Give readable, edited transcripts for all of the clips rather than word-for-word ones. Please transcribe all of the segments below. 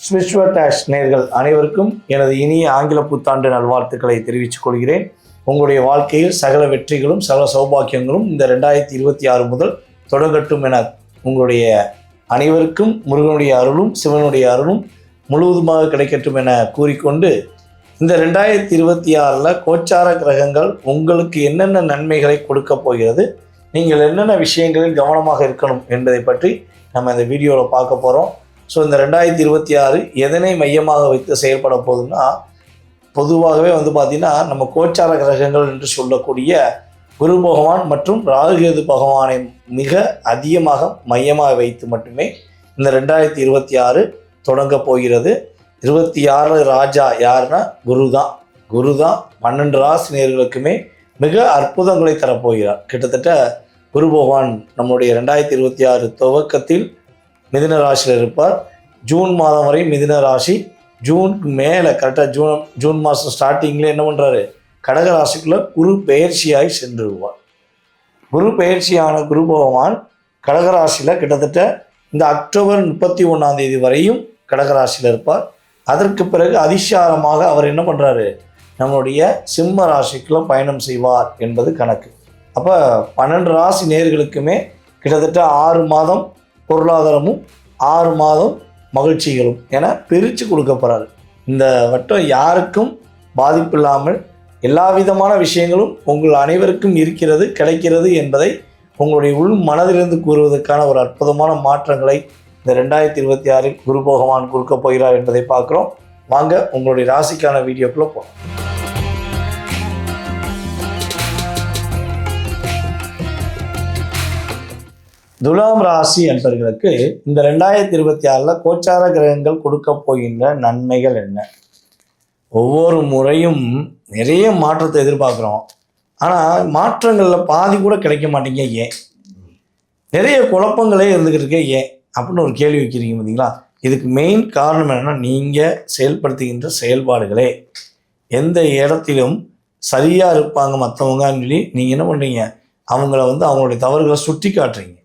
Spiritual dash நேயர்கள் அனைவருக்கும் எனது இனிய ஆங்கில புத்தாண்டு நல்வாழ்த்துக்களை தெரிவித்துக் கொள்கிறேன். உங்களுடைய வாழ்க்கையில் சகல வெற்றிகளும் சகல சௌபாக்கியங்களும் இந்த 2026 முதல் தொடங்கட்டும் என உங்களுடைய அனைவருக்கும் முருகனுடைய அருளும் சிவனுடைய அருளும் முழுவதுமாக கிடைக்கட்டும் என கூறிக்கொண்டு, இந்த 2026 கோச்சார கிரகங்கள் உங்களுக்கு என்னென்ன நன்மைகளை கொடுக்க போகிறது, நீங்கள் என்னென்ன விஷயங்களில் கவனமாக இருக்கணும் என்பதை பற்றி நம்ம இந்த வீடியோவில் பார்க்க போகிறோம். ஸோ இந்த 2026 எதனை மையமாக வைத்து செயல்பட போகுதுன்னா, பொதுவாகவே பார்த்திங்கன்னா நம்ம கோச்சார கிரகங்கள் என்று சொல்லக்கூடிய குரு பகவான் மற்றும் ராகுகேது பகவானை மிக அதிகமாக மையமாக வைத்து மட்டுமே இந்த 2026 தொடங்க போகிறது. 26 ராஜா யாருன்னா குரு தான். 12 ராசி நேயர்களுக்குமே மிக அற்புதங்களை தரப்போகிறார். கிட்டத்தட்ட குரு பகவான் நம்முடைய 2026 துவக்கத்தில் மிதுன ராசியில் இருப்பார். ஜூன் மாதம் வரை மிதுன ராசி, ஜூன் மேலே கரெக்டாக ஜூன் மாதம் ஸ்டார்டிங்கில் என்ன பண்ணுறாரு, கடக ராசிக்குள்ளே குரு பெயர்ச்சியாகி சென்றுடுவார். குரு பெயர்ச்சியான குரு பகவான் கடகராசியில் கிட்டத்தட்ட இந்த அக்டோபர் 31 வரையும் கடகராசியில் இருப்பார். அதற்கு பிறகு அதிசாரமாக அவர் என்ன பண்ணுறாரு, நம்மளுடைய சிம்ம ராசிக்குள்ளே பயணம் செய்வார் என்பது கணக்கு. அப்போ 12 ராசி நேயர்களுக்குமே கிட்டத்தட்ட 6 மாதம் பொருளாதாரமும் 6 மாதம் மகிழ்ச்சிகளும் என பிரித்து கொடுக்க போகிறாரு. இந்த வட்டம் யாருக்கும் பாதிப்பு இல்லாமல் எல்லா விதமான விஷயங்களும் உங்கள் அனைவருக்கும் இருக்கிறது, கிடைக்கிறது என்பதை உங்களுடைய உள் மனதிலிருந்து கூறுவதற்கான ஒரு அற்புதமான மாற்றங்களை இந்த 2026 குரு பகவான் கொடுக்க போகிறார் என்பதை பார்க்குறோம். வாங்க உங்களுடைய ராசிக்கான வீடியோக்குள்ளே போகலாம். துலாம் ராசி என்பவர்களுக்கு இந்த 2026 கோச்சார கிரகங்கள் கொடுக்க போகின்ற நன்மைகள் என்ன? ஒவ்வொரு முறையும் நிறைய மாற்றத்தை எதிர்பார்க்குறோம், ஆனால் மாற்றங்களில் பாதி கூட கிடைக்க மாட்டேங்க. ஏன்? நிறைய குழப்பங்களே இருந்துக்கிட்டு இருக்கே ஏன் அப்படின்னு ஒரு கேள்வி வைக்கிறீங்க பார்த்தீங்களா? இதுக்கு மெயின் காரணம் என்னென்னா, நீங்கள் செயல்படுத்துகின்ற செயல்பாடுகளே எந்த இடத்திலும் சரியாக இருப்பாங்க மற்றவங்கன்னு சொல்லி நீங்கள் என்ன பண்ணுறீங்க, அவங்கள அவங்களுடைய தவறுகளை சுட்டி காட்டுறீங்க.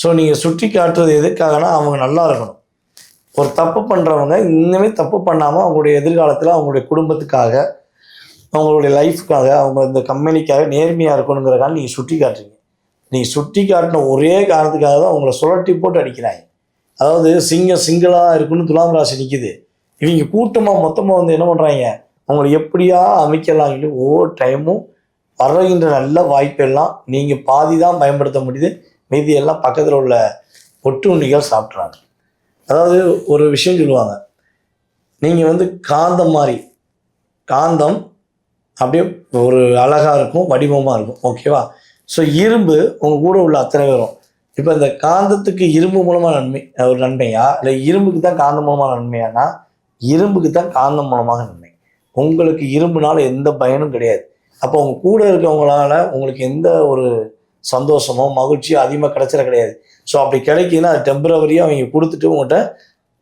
ஸோ நீங்கள் சுட்டி காட்டுறது எதுக்காகனா, அவங்க நல்லா இருக்கணும். ஒரு தப்பு பண்ணுறவங்க இன்னுமே தப்பு பண்ணாமல் அவங்களுடைய எதிர்காலத்தில் அவங்களுடைய குடும்பத்துக்காக, அவங்களுடைய லைஃப்க்காக, அவங்க இந்த கம்பெனிக்காக நேர்மையாக இருக்கணுங்கிறக்காக நீங்கள் சுட்டி காட்டுறீங்க. நீங்கள் சுட்டி காட்டின ஒரே காரணத்துக்காக தான் அவங்கள சுழட்டி போட்டு அடிக்கிறாங்க. அதாவது சிங்கிளாக இருக்குன்னு துலாம் ராசி நிற்கிது, இவங்க கூட்டமாக மொத்தமாக என்ன பண்ணுறாங்க, அவங்களை எப்படியா அமைக்கலாம் சொல்லி ஒவ்வொரு டைமும் வர்றகின்ற நல்ல வாய்ப்பெல்லாம் நீங்கள் பாதி தான் பயன்படுத்த முடியுது, மீதி எல்லாம் பக்கத்தில் உள்ள ஒட்டுண்ணிகள் சாப்பிட்றாங்க. அதாவது ஒரு விஷயம் சொல்லுவாங்க, நீங்கள் காந்தம் மாதிரி, காந்தம் அப்படியே ஒரு அழகாக இருக்கும், வடிவமாக இருக்கும், ஓகேவா? ஸோ இரும்பு உங்கள் கூட உள்ள அத்தனை பேரும், இப்போ இந்த காந்தத்துக்கு இரும்பு மூலமாக நன்மை ஒரு நன்மையா, இல்லை இரும்புக்கு தான் காந்தம் மூலமாக நன்மையானா, இரும்புக்கு தான் காந்தம் மூலமாக நன்மை. உங்களுக்கு இரும்புனால எந்த பயனும் கிடையாது. அப்போ உங்கள் கூட இருக்கவங்களால உங்களுக்கு எந்த ஒரு சந்தோஷமோ மகிழ்ச்சியோ அதிகமாக கிடைச்சிட கிடையாது. ஸோ அப்படி கிடைக்குதுன்னா அது டெம்பரவரியாக அவங்க கொடுத்துட்டு உங்கள்கிட்ட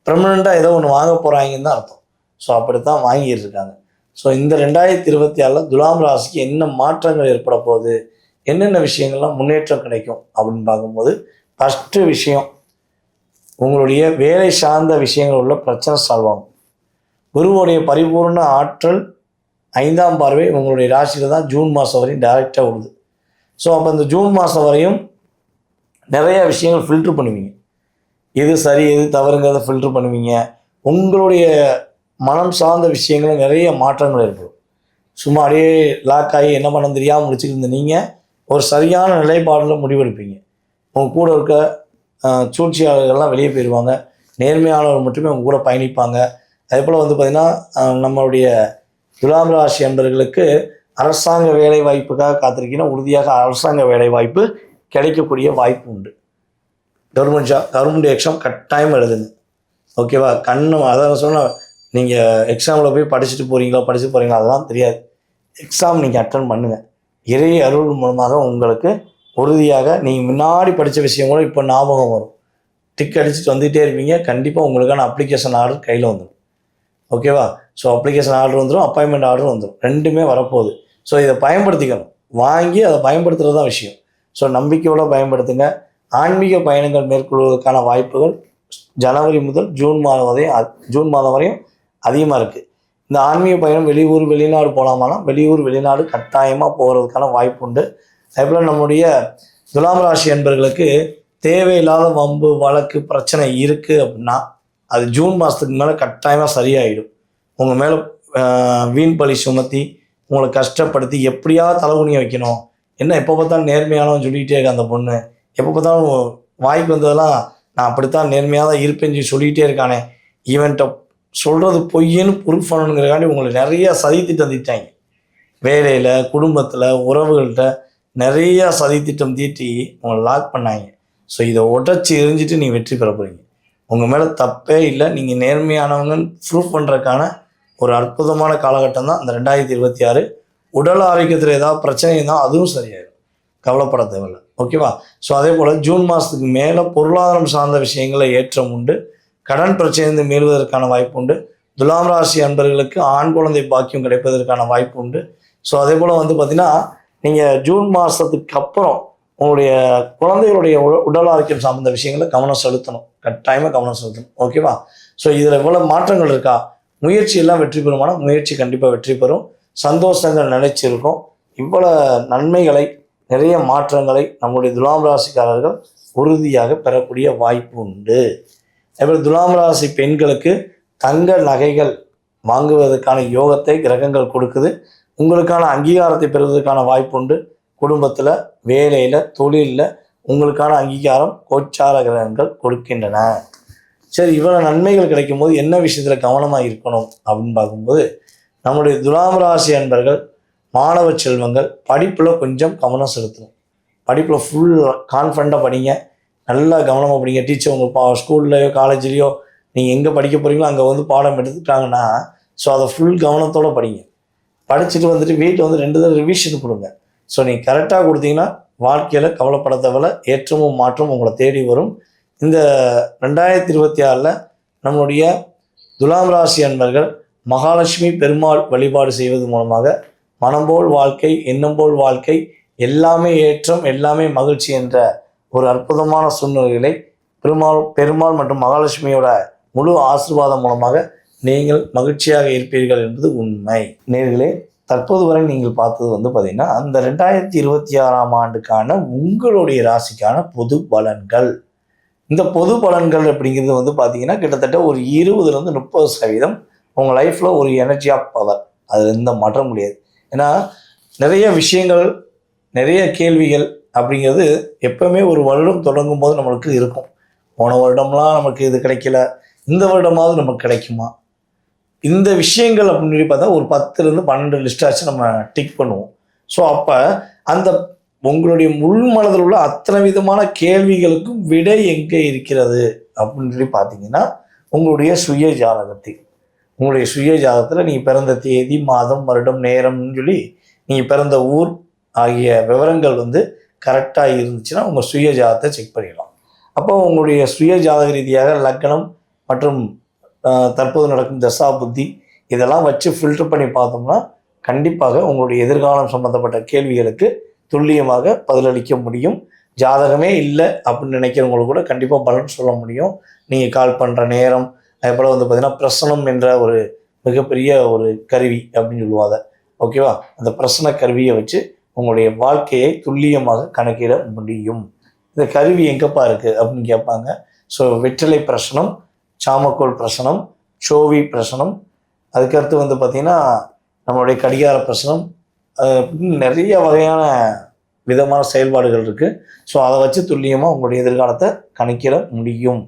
பெர்மனெண்ட்டாக ஏதோ ஒன்று வாங்க போகிறாங்கன்னு தான் அர்த்தம். ஸோ அப்படித்தான் வாங்கிட்டு இருக்காங்க. ஸோ இந்த 2026 துலாம் ராசிக்கு என்ன மாற்றங்கள் ஏற்பட போகுது, என்னென்ன விஷயங்கள்லாம் முன்னேற்றம் கிடைக்கும் அப்படின்னு பார்க்கும்போது, ஃபஸ்ட்டு விஷயம், உங்களுடைய வேலை சார்ந்த விஷயங்கள் உள்ள பிரச்சனை சால்வ் ஆகும். குருவுடைய பரிபூர்ண ஆற்றல் 5ஆம் பார்வை உங்களுடைய ராசியில் தான் ஜூன் மாதம் வரையும் டைரெக்டாக விடுது. ஸோ அப்போ இந்த ஜூன் மாதம் வரையும் நிறைய விஷயங்கள் ஃபில்ட்ரு பண்ணுவீங்க. எது சரி எது தவறுங்கிறத ஃபில்ட்ரு பண்ணுவீங்க. உங்களுடைய மனம் சார்ந்த விஷயங்களும் நிறைய மாற்றங்கள் ஏற்படும். சும்மா அப்படியே லாக் ஆகி என்ன பண்ண தெரியாமல் முடிச்சுட்டு இருந்த நீங்கள் ஒரு சரியான நிலைப்பாடில் முடிவெடுப்பீங்க. உங்கள் கூட இருக்க சூழ்ச்சியாளர்கள்லாம் வெளியே போயிடுவாங்க, நேர்மையானவர் மட்டுமே உங்கள் கூட பயணிப்பாங்க. அதே போல் பார்த்திங்கன்னா, நம்மளுடைய துலாம் ராசி அன்பர்களுக்கு அரசாங்க வேலை வாய்ப்புக்காக காத்திருக்கீங்கன்னா உறுதியாக அரசாங்க வேலை வாய்ப்பு கிடைக்கக்கூடிய வாய்ப்பு உண்டு. கவர்மெண்ட் எக்ஸாம் கட்டாயம் எழுதுங்க, ஓகேவா? அதான் சொன்னால், நீங்கள் எக்ஸாமில் போய் படிச்சுட்டு போகிறீங்களா அதெல்லாம் தெரியாது. எக்ஸாம் நீங்கள் அட்டன் பண்ணுங்கள். இறை அருள் மூலமாக உங்களுக்கு உறுதியாக நீங்கள் முன்னாடி படித்த விஷயம் கூட இப்போ ஞாபகம் வரும். டிக் அடிச்சுட்டு வந்துகிட்டே இருப்பீங்க. கண்டிப்பாக உங்களுக்கான அப்ளிகேஷன் ஆர்டர் கையில் வந்துடும், ஓகேவா? ஸோ அப்ளிகேஷன் ஆர்டர் வந்துடும், அப்பாயின்மெண்ட் ஆர்டர் வந்துடும், ரெண்டுமே வரப்போகுது. ஸோ இதை பயன்படுத்திக்கணும், வாங்கி அதை பயன்படுத்துகிறது தான் விஷயம். ஸோ நம்பிக்கையோடு பயன்படுத்துங்க. ஆன்மீக பயணங்கள் மேற்கொள்வதற்கான வாய்ப்புகள் ஜனவரி முதல் ஜூன் மாதம் வரையும் அதிகமாக இருக்குது. இந்த ஆன்மீக பயணம் வெளியூர் வெளிநாடு போகலாமானா வெளியூர் வெளிநாடு கட்டாயமாக போகிறதுக்கான வாய்ப்பு உண்டு. அதேபோல் நம்முடைய துலாம் ராசி என்பர்களுக்கு தேவையில்லாத வம்பு வழக்கு பிரச்சனை இருக்குது அப்படின்னா அது ஜூன் மாதத்துக்கு மேலே கட்டாயமாக சரியாயிடும். உங்கள் மேலே வீண் பழி சுமத்தி உங்களை கஷ்டப்படுத்தி எப்படியாவது தலைகுனிய வைக்கணும். என்ன எப்போ பார்த்தாலும் நேர்மையானவன் சொல்லிகிட்டே இருக்க அந்த பொண்ணு, எப்போ பார்த்தாலும் வாய்ப்பு வந்ததெல்லாம் நான் அப்படித்தான் நேர்மையாக தான் இருப்பேன்னு சொல்லிகிட்டே இருக்கானே, ஈவெண்ட்டை சொல்கிறது பொய்யன்னு ப்ரூஃப் பண்ணணுங்கிறக்காண்டி உங்களை நிறையா சதித்திட்டம் தீட்டாங்க. வேலையில், குடும்பத்தில், உறவுகள்கிட்ட நிறையா சதித்திட்டம் தீட்டி உங்களை லாக் பண்ணாங்க. ஸோ இதை உடச்சி எரிஞ்சிட்டு நீ வெற்றி பெற போகிறீங்க. உங்கள் மேலே தப்பே இல்லை, நீங்கள் நேர்மையானவங்கன்னு ப்ரூஃப் பண்ணுறதுக்கான ஒரு அற்புதமான காலகட்டம் தான் இந்த 2026. உடல் ஆரோக்கியத்தில் ஏதாவது பிரச்சனை இருந்தால் அதுவும் சரியாயிடும், கவலைப்பட தேவையில்லை. ஓகேவா? ஸோ அதே போல் ஜூன் மாதத்துக்கு மேலே பொருளாதாரம் சார்ந்த விஷயங்களில் ஏற்றம் உண்டு. கடன் பிரச்சனை மீள்வதற்கான வாய்ப்பு உண்டு. துலாம் ராசி அன்பர்களுக்கு ஆண் குழந்தை பாக்கியம் கிடைப்பதற்கான வாய்ப்பு உண்டு. ஸோ அதே போல் பார்த்திங்கன்னா நீங்கள் ஜூன் மாதத்துக்கு அப்புறம் உங்களுடைய குழந்தைகளுடைய உடல் ஆரோக்கியம் சார்ந்த விஷயங்களை கவனம் செலுத்தணும், கட்டாயமாக கவனம் செலுத்தணும். ஓகேவா? ஸோ இதில் இவ்வளோ மாற்றங்கள் இருக்கா? முயற்சி எல்லாம் வெற்றி பெறுமானா முயற்சி கண்டிப்பாக வெற்றி பெறும். சந்தோஷங்கள் நிலைச்சிருக்கும். இவ்வளோ நன்மைகளை, நிறைய மாற்றங்களை நம்முடைய துலாம் ராசிக்காரர்கள் உறுதியாக பெறக்கூடிய வாய்ப்பு உண்டு. அதேபோல் துலாம் ராசி பெண்களுக்கு தங்க நகைகள் வாங்குவதற்கான யோகத்தை கிரகங்கள் கொடுக்குது. உங்களுக்கான அங்கீகாரத்தை பெறுவதற்கான வாய்ப்பு உண்டு. குடும்பத்தில், வேலையில், தொழிலில் உங்களுக்கான அங்கீகாரம் கோச்சார கிரகங்கள் கொடுக்கின்றன. சரி, இவ்வளோ நன்மைகள் கிடைக்கும் போது என்ன விஷயத்தில் கவனமாக இருக்கணும் அப்படின்னு பார்க்கும்போது, நம்முடைய துலாம் ராசி அன்பர்கள், மாணவ செல்வங்கள் படிப்பில் கொஞ்சம் கவனம் செலுத்தணும். படிப்பில் ஃபுல் கான்ஃபிடண்ட்டாக படிங்க, நல்லா கவனமாக படிங்க. டீச்சர் உங்கள் ஸ்கூல்லையோ காலேஜ்லேயோ நீங்கள் எங்கே படிக்க போகிறீங்களோ அங்கே பாடம் எடுத்துட்டாங்கன்னா ஸோ அதை ஃபுல் கவனத்தோடு படிங்க. படிச்சுட்டு வீட்டில் 2 தடவை ரிவிஷன் கொடுங்க. ஸோ நீங்கள் கரெக்டாக கொடுத்தீங்கன்னா வாழ்க்கையில் கவலைப்பட தேவையில்ல, ஏற்றமும் மாற்றமும் உங்களை தேடி வரும். இந்த 2026 நம்முடைய துலாம் ராசி அன்பர்கள் மகாலட்சுமி பெருமாள் வழிபாடு செய்வது மூலமாக மனம்போல் வாழ்க்கை, எண்ணம் போல் வாழ்க்கை, எல்லாமே ஏற்றம், எல்லாமே மகிழ்ச்சி என்ற ஒரு அற்புதமான சூழ்நிலைகளை பெருமாள் மற்றும் மகாலட்சுமியோட முழு ஆசீர்வாதம் மூலமாக நீங்கள் மகிழ்ச்சியாக இருப்பீர்கள் என்பது உண்மை. நேர்களே, தற்போது வரை நீங்கள் பார்த்தது பார்த்தீங்கன்னா அந்த 2026ஆம் ஆண்டுக்கான உங்களுடைய ராசிக்கான பொது பலன்கள். இந்த பொது பலன்கள் அப்படிங்கிறது பார்த்தீங்கன்னா கிட்டத்தட்ட ஒரு 20-30% உங்கள் லைஃப்பில் ஒரு எனர்ஜி ஆஃப் பவர், அது எந்த மாற்றம் முடியாது. ஏன்னா நிறைய விஷயங்கள், நிறைய கேள்விகள் அப்படிங்கிறது எப்பவுமே ஒரு வருடம் தொடங்கும் போது நம்மளுக்கு இருக்கும். போன வருடம்லாம் நமக்கு இது கிடைக்கல, இந்த வருடமாவது நமக்கு கிடைக்குமா, இந்த விஷயங்கள் அப்படின்னு சொல்லி பார்த்தா ஒரு 10-12 லிஸ்டாச்சும் நம்ம டிக் பண்ணுவோம். ஸோ அப்போ அந்த உங்களுடைய முழு மனதில் உள்ள அத்தனை விதமான கேள்விகளுக்கும் விடை எங்கே இருக்கிறது அப்படின்னு சொல்லி பார்த்தீங்கன்னா உங்களுடைய சுய ஜாதகத்தில். உங்களுடைய சுய ஜாதகத்தில் நீங்கள் பிறந்த தேதி, மாதம், வருடம், நேரம்னு சொல்லி நீங்கள் பிறந்த ஊர் ஆகிய விவரங்கள் கரெக்டாக இருந்துச்சுன்னா உங்கள் சுய ஜாதகத்தை செக் பண்ணிடலாம். அப்போ உங்களுடைய சுய ஜாதக ரீதியாக லக்னம் மற்றும் தற்போது நடக்கும் தசா புத்தி இதெல்லாம் வச்சு ஃபில்டர் பண்ணி பார்த்தோம்னா கண்டிப்பாக உங்களுடைய எதிர்காலம் சம்பந்தப்பட்ட கேள்விகளுக்கு துல்லியமாக பதிலளிக்க முடியும். ஜாதகமே இல்லை அப்படின்னு நினைக்கிறவங்களுக்கு கூட கண்டிப்பாக பலன் சொல்ல முடியும். நீங்கள் கால் பண்ணுற நேரம், அதுபோல் பார்த்தீங்கன்னா பிரசனம் என்ற ஒரு மிகப்பெரிய ஒரு கருவி அப்படின்னு சொல்லுவாங்க. ஓகேவா? அந்த பிரசன கருவியை வச்சு உங்களுடைய வாழ்க்கையை துல்லியமாக கணக்கிட முடியும். இந்த கருவி எங்கப்பா இருக்குது அப்படின்னு கேட்பாங்க. ஸோ வெற்றிலை பிரசனம், சாமக்கோள் பிரசனம், சோவி பிரசனம், அதுக்கடுத்து பார்த்திங்கன்னா நம்மளுடைய கடிகார பிரசனம், நிறைய வகையான விதமான செயல்பாடுகள் இருக்குது. ஸோ அதை வச்சு துல்லியமாக உங்களுடைய எதிர்காலத்தை கணக்கிட முடியும்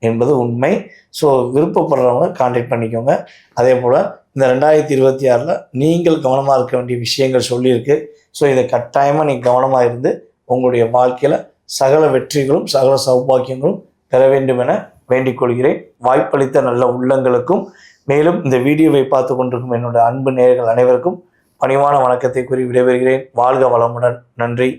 என்பது உண்மை. ஸோ விருப்பப்படுறவங்க கான்டாக்ட் பண்ணிக்கோங்க. அதே போல் இந்த 2026 நீங்கள் கவனமாக இருக்க வேண்டிய விஷயங்கள் சொல்லியிருக்கு. ஸோ இதை கட்டாயமாக நீங்கள் கவனமாக இருந்து உங்களுடைய வாழ்க்கையில் சகல வெற்றிகளும் சகல சௌபாக்கியங்களும் பெற வேண்டும் என வேண்டிக் கொள்கிறேன். வாய்ப்பளித்த நல்ல உள்ளங்களுக்கும் மேலும் இந்த வீடியோவை பார்த்து கொண்டிருக்கும் என்னுடைய அன்பு நேயர்கள் அனைவருக்கும் பணிவான வணக்கத்தை கூறி விடைபெறுகிறேன். வாழ்க வளமுடன். நன்றி.